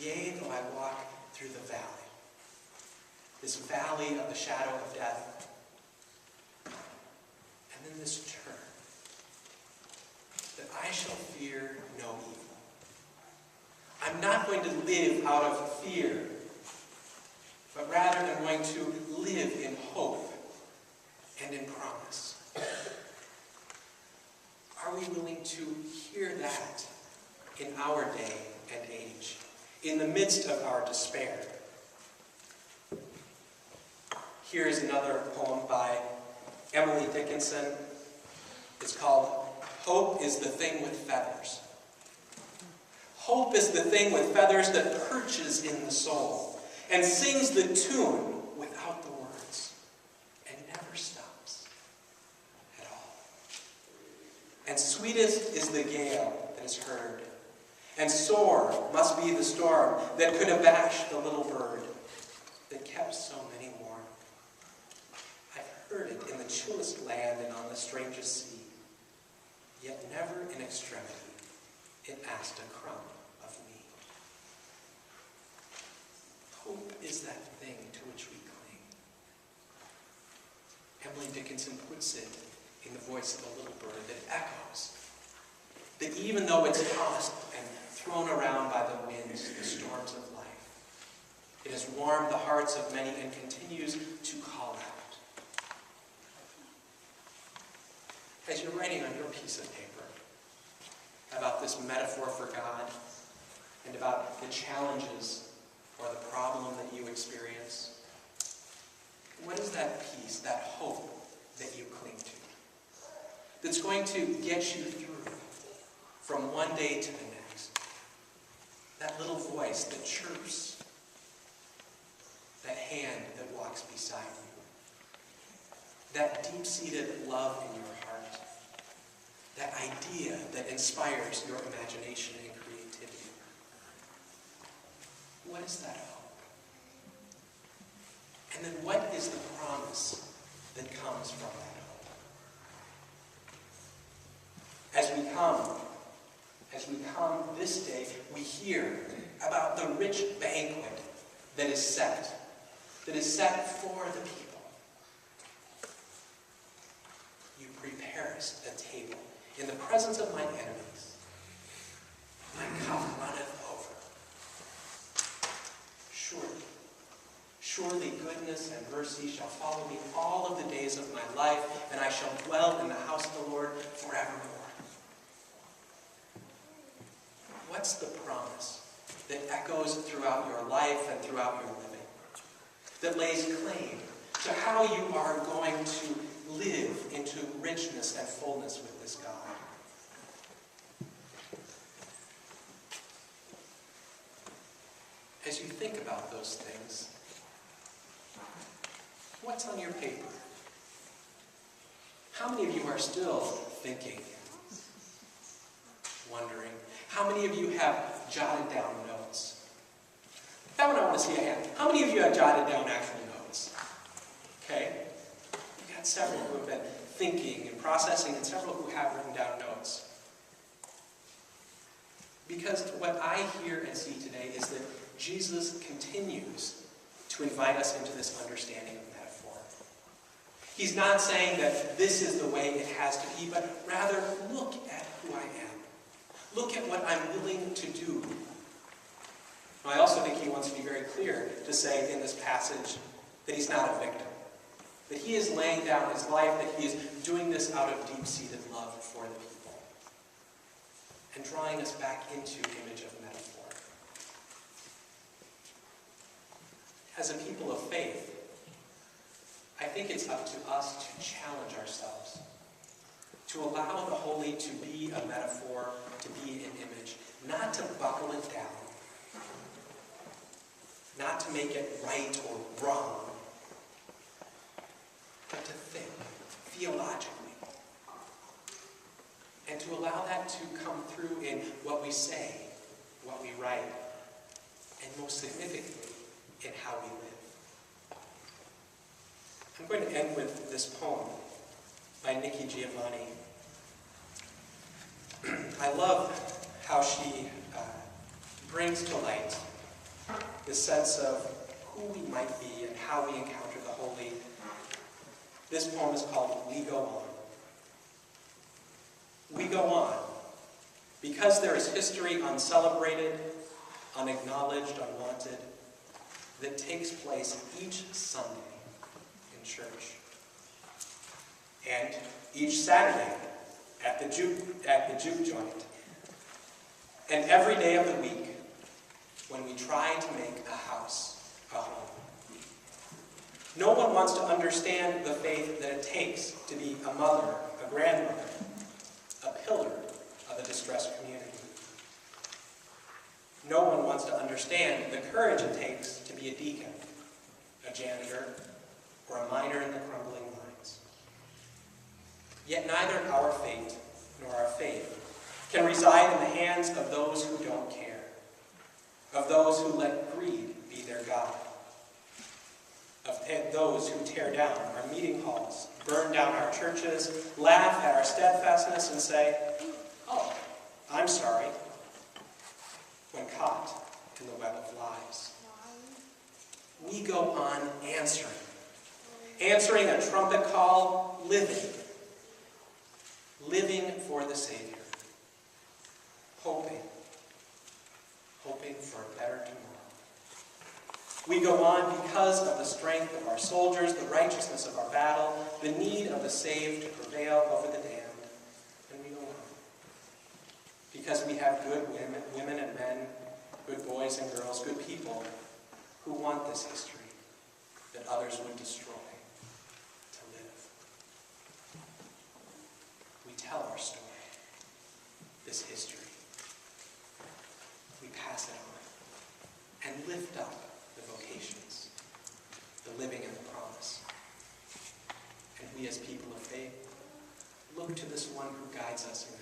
Yea, though I walk through the valley, this valley of the shadow of death, and then this turn, that I shall fear no evil. I'm not going to live out of fear, but rather I'm going to live in hope and in promise. Are we willing to hear that in our day and age, in the midst of our despair? Here is another poem by Emily Dickinson. It's called Hope is the Thing with Feathers. Hope is the thing with feathers that perches in the soul and sings the tune without the words and never stops at all. And sweetest is the gale that is heard, and sore must be the storm that could abash the little bird that kept so many warm. I've heard it in the chillest land and on the strangest sea, yet never in extremity it asked a crumb of me. Hope is that thing to which we cling. Emily Dickinson puts it in the voice of a little bird that echoes, that even though it's tossed and thrown around by the winds, the storms of life, it has warmed the hearts of many and continues to call out. As you're writing on your piece of paper about this metaphor for God and about the challenges or the problem that you experience, what is that peace, that hope that you cling to, that's going to get you through from one day to the next? That little voice that chirps, that hand that walks beside you, that deep-seated love in your heart, that idea that inspires your imagination and creativity. What is that hope? And then what is the promise that comes from that hope? As we come this day, we hear about the rich banquet that is set for the people. You preparest a table in the presence of my enemies. My cup runneth over. Surely goodness and mercy shall follow me all of the days of my life, and I shall dwell in the house of the Lord forevermore. What's the promise that echoes throughout your life and throughout your living, that lays claim to how you are going to live into richness and fullness with this God? As you think about those things, what's on your paper? How many of you are still thinking, wondering? How many of you have jotted down notes? That one I want to see a hand. How many of you have jotted down actual notes? Okay. We've got several who have been thinking and processing, and several who have written down notes. Because what I hear and see today is that Jesus continues to invite us into this understanding of metaphor. He's not saying that this is the way it has to be, but rather look at who I am. Look at what I'm willing to do. I also think he wants to be very clear to say in this passage that he's not a victim. That he is laying down his life, that he is doing this out of deep-seated love for the people. And drawing us back into image of metaphor. As a people of faith, I think it's up to us to challenge ourselves, to allow the holy to be a metaphor, to be an image, not to buckle it down, not to make it right or wrong, but to think theologically, and to allow that to come through in what we say, what we write, and most significantly, in how we live. I'm going to end with this poem by Nikki Giovanni. I love how she brings to light this sense of who we might be and how we encounter the holy, this poem is called We Go On. We go on because there is history uncelebrated, unacknowledged, unwanted, that takes place each Sunday in church. And each Saturday at the juke joint. And every day of the week when we try to make a house a home. No one wants to understand the faith that it takes to be a mother, a grandmother, a pillar of a distressed community. No one wants to understand the courage it takes to be a deacon, a janitor, or a miner in the crumbling mines. Yet neither our fate nor our faith can reside in the hands of those who don't care, of those who let greed be their God, of those who tear down our meeting halls, burn down our churches, laugh at our steadfastness, and say, "Oh, I'm sorry," when caught in the web of lies. We go on answering a trumpet call, living for the Savior, hoping for a better tomorrow. We go on because of the strength of our soldiers, the righteousness of our battle, the need of the saved to prevail over the damned, and we go on because we have good women and men, good boys and girls, good people who want this history that others would destroy to live. We tell our story, this history. We pass it on and lift up the vocations, the living and the promise. And we as people of faith look to this one who guides us in